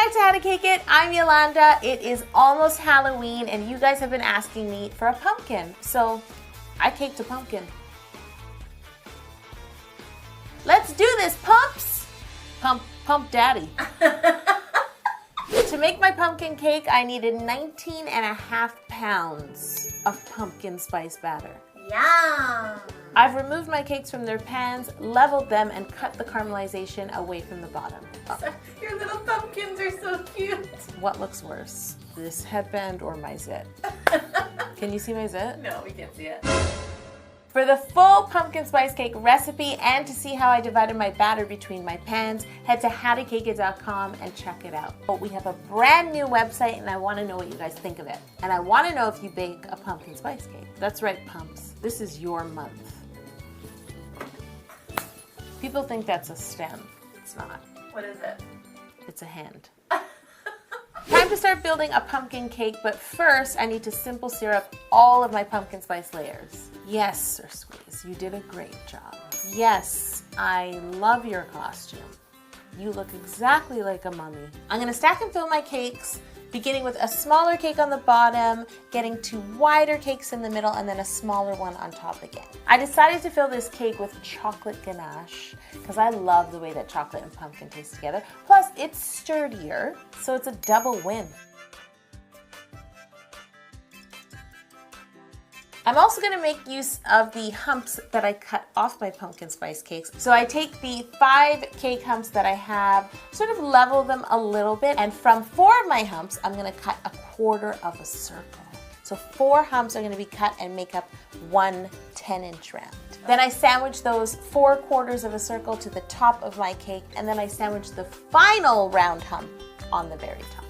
back to How to Cake It. I'm Yolanda. It is almost Halloween and you guys have been asking me for a pumpkin. So I caked a pumpkin. Let's do this, pumps! Pump daddy. To make my pumpkin cake, I needed 19.5 pounds of pumpkin spice batter. Yum! I've removed my cakes from their pans, leveled them, and cut the caramelization away from the bottom. Oh. Your little pumpkins are so cute. What looks worse, this headband or my zit? Can you see my zit? No, we can't see it. For the full pumpkin spice cake recipe and to see how I divided my batter between my pans, head to howtocakeit.com and check it out. We have a brand new website and I want to know what you guys think of it. And I want to know if you bake a pumpkin spice cake. That's right, pumps. This is your month. People think that's a stem. It's not. What is it? It's a hand. Time to start building a pumpkin cake, but first I need to simple syrup all of my pumpkin spice layers. Yes, Sir Squeeze, you did a great job. Yes, I love your costume. You look exactly like a mummy. I'm gonna stack and fill my cakes, beginning with a smaller cake on the bottom, getting two wider cakes in the middle, and then a smaller one on top again. I decided to fill this cake with chocolate ganache because I love the way that chocolate and pumpkin taste together. Plus, it's sturdier, so it's a double win. I'm also going to make use of the humps that I cut off my pumpkin spice cakes. So I take the 5 cake humps that I have, sort of level them a little bit, and from 4 of my humps, I'm going to cut a quarter of a circle. So 4 humps are going to be cut and make up one 10-inch round. Then I sandwich those 4 quarters of a circle to the top of my cake, and then I sandwich the final round hump on the very top.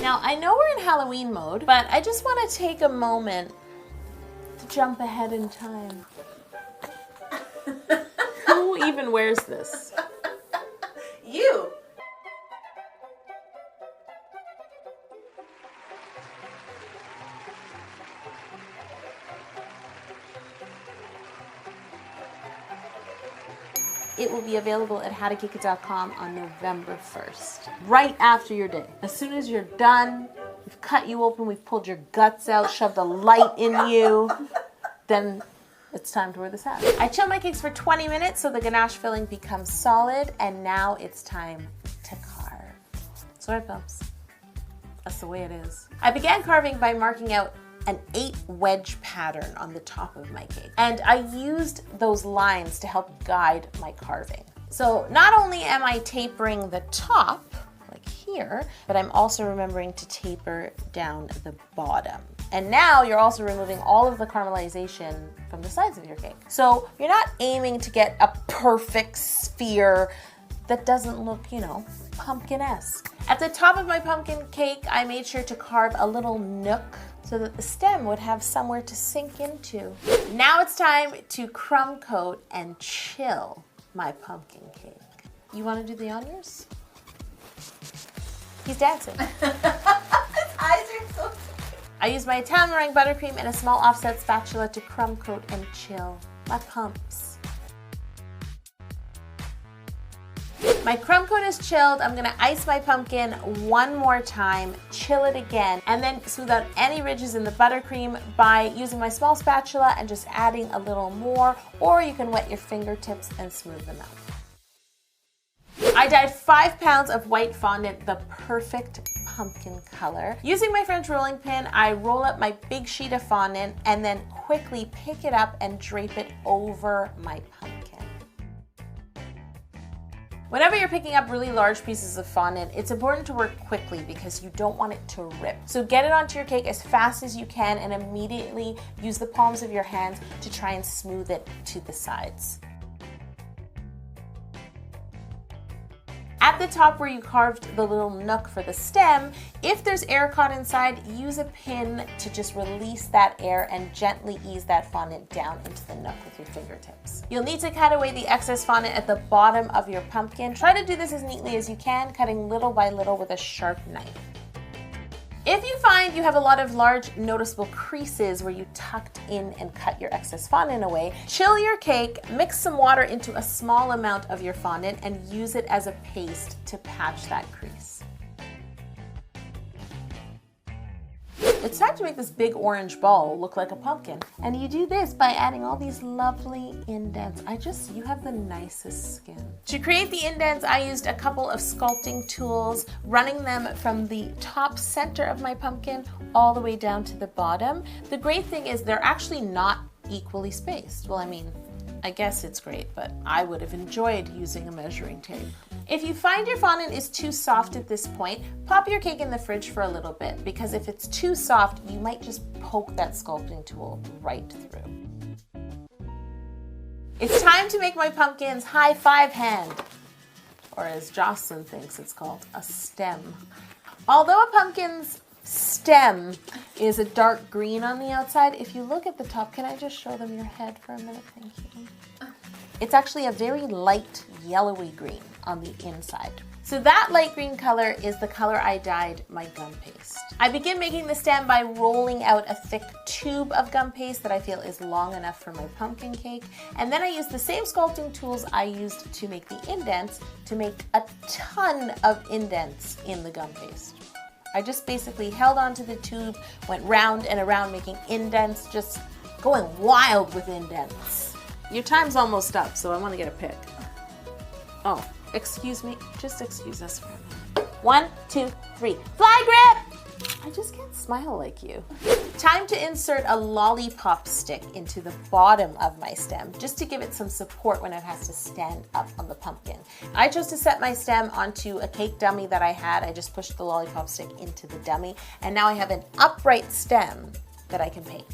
Now, I know we're in Halloween mode, but I just want to take a moment to jump ahead in time. Who even wears this? You! It will be available at howtocakeit.com on November 1st, right after your day. As soon as you're done, we've cut you open, we've pulled your guts out, shoved a light in you, then it's time to wear this hat. I chill my cakes for 20 minutes so the ganache filling becomes solid, and now it's time to carve. Sorry, pumps. That's the way it is. I began carving by marking out an 8 wedge pattern on the top of my cake. And I used those lines to help guide my carving. So not only am I tapering the top, like here, but I'm also remembering to taper down the bottom. And now you're also removing all of the caramelization from the sides of your cake. So you're not aiming to get a perfect sphere that doesn't look, you know, pumpkin-esque. At the top of my pumpkin cake, I made sure to carve a little nook so that the stem would have somewhere to sink into. Now it's time to crumb coat and chill my pumpkin cake. You want to do the honors? He's dancing. His eyes are so cute. I used my Italian meringue buttercream and a small offset spatula to crumb coat and chill my pumps. My crumb coat is chilled. I'm gonna ice my pumpkin one more time, chill it again, and then smooth out any ridges in the buttercream by using my small spatula and just adding a little more, or you can wet your fingertips and smooth them out. I dyed 5 pounds of white fondant, the perfect pumpkin color. Using my French rolling pin, I roll up my big sheet of fondant and then quickly pick it up and drape it over my pumpkin. Whenever you're picking up really large pieces of fondant, it's important to work quickly because you don't want it to rip. So get it onto your cake as fast as you can and immediately use the palms of your hands to try and smooth it to the sides. At the top where you carved the little nook for the stem, if there's air caught inside, use a pin to just release that air and gently ease that fondant down into the nook with your fingertips. You'll need to cut away the excess fondant at the bottom of your pumpkin. Try to do this as neatly as you can, cutting little by little with a sharp knife. If you find you have a lot of large noticeable creases where you tucked in and cut your excess fondant away, chill your cake, mix some water into a small amount of your fondant and use it as a paste to patch that crease. It's time to make this big orange ball look like a pumpkin. And you do this by adding all these lovely indents. You have the nicest skin. To create the indents, I used a couple of sculpting tools, running them from the top center of my pumpkin all the way down to the bottom. The great thing is they're actually not equally spaced. Well, I mean, I guess it's great, but I would have enjoyed using a measuring tape. If you find your fondant is too soft at this point, pop your cake in the fridge for a little bit, because if it's too soft, you might just poke that sculpting tool right through. It's time to make my pumpkin's high five hand, or as Jocelyn thinks it's called, a stem. Although a pumpkin's stem is a dark green on the outside, if you look at the top, can I just show them your head for a minute? Thank you. It's actually a very light yellowy green on the inside. So that light green color is the color I dyed my gum paste. I begin making the stem by rolling out a thick tube of gum paste that I feel is long enough for my pumpkin cake. And then I use the same sculpting tools I used to make the indents to make a ton of indents in the gum paste. I just basically held onto the tube, went round and around making indents, just going wild with indents. Your time's almost up, so I want to get a pic. Oh, excuse me. Just excuse us for a minute. 1, 2, 3. Fly grip! I just can't smile like you. Time to insert a lollipop stick into the bottom of my stem, just to give it some support when it has to stand up on the pumpkin. I chose to set my stem onto a cake dummy that I had. I just pushed the lollipop stick into the dummy, and now I have an upright stem that I can paint.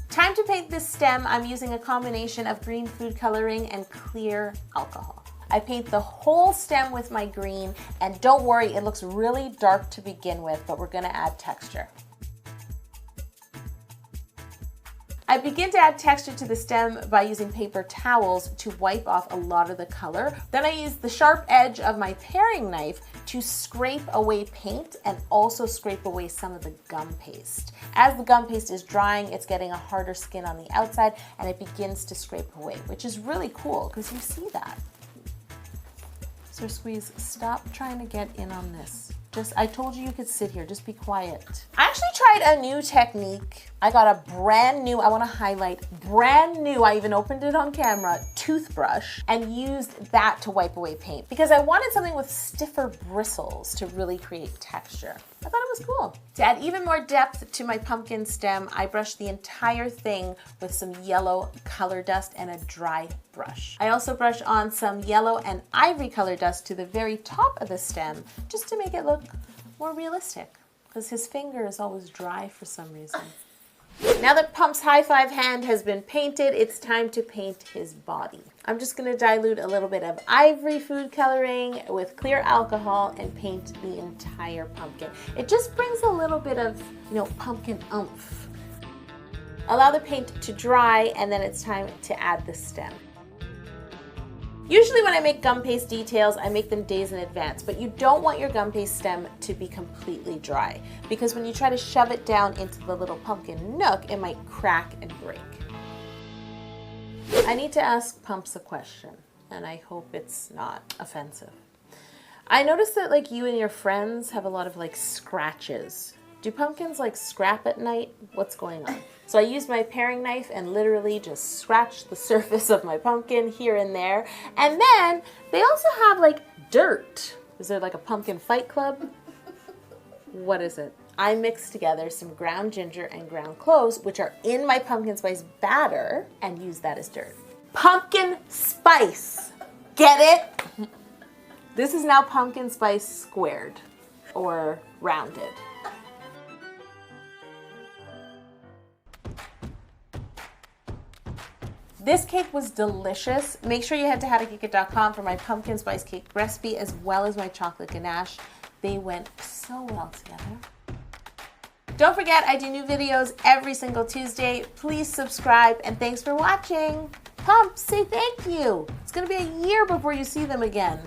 Time to paint this stem. I'm using a combination of green food coloring and clear alcohol. I paint the whole stem with my green, and don't worry, it looks really dark to begin with, but we're gonna add texture. I begin to add texture to the stem by using paper towels to wipe off a lot of the color. Then I use the sharp edge of my paring knife to scrape away paint and also scrape away some of the gum paste. As the gum paste is drying, it's getting a harder skin on the outside and it begins to scrape away, which is really cool because you see that. Sir Squeeze, stop trying to get in on this. I told you could sit here, just be quiet. I actually tried a new technique. I got a brand new, I wanna highlight, brand new, I even opened it on camera, toothbrush, and used that to wipe away paint because I wanted something with stiffer bristles to really create texture. I thought it was cool. To add even more depth to my pumpkin stem, I brushed the entire thing with some yellow color dust and a dry brush. I also brushed on some yellow and ivory color dust to the very top of the stem just to make it look more realistic because his finger is always dry for some reason. Now that Pump's high five hand has been painted, it's time to paint his body. I'm just gonna dilute a little bit of ivory food coloring with clear alcohol and paint the entire pumpkin. It just brings a little bit of, pumpkin oomph. Allow the paint to dry and then it's time to add the stem. Usually when I make gum paste details, I make them days in advance, but you don't want your gum paste stem to be completely dry because when you try to shove it down into the little pumpkin nook, it might crack and break. I need to ask Pumps a question, and I hope it's not offensive. I noticed that you and your friends have a lot of scratches. Do pumpkins scrap at night? What's going on? So I used my paring knife and literally just scratched the surface of my pumpkin here and there. And then they also have dirt. Is there a pumpkin fight club? What is it? I mixed together some ground ginger and ground cloves, which are in my pumpkin spice batter, and used that as dirt. Pumpkin spice. Get it? This is now pumpkin spice squared or rounded. This cake was delicious. Make sure you head to howtocakeit.com for my pumpkin spice cake recipe as well as my chocolate ganache. They went so well together. Don't forget, I do new videos every single Tuesday. Please subscribe and thanks for watching. Pump, say thank you. It's gonna be a year before you see them again.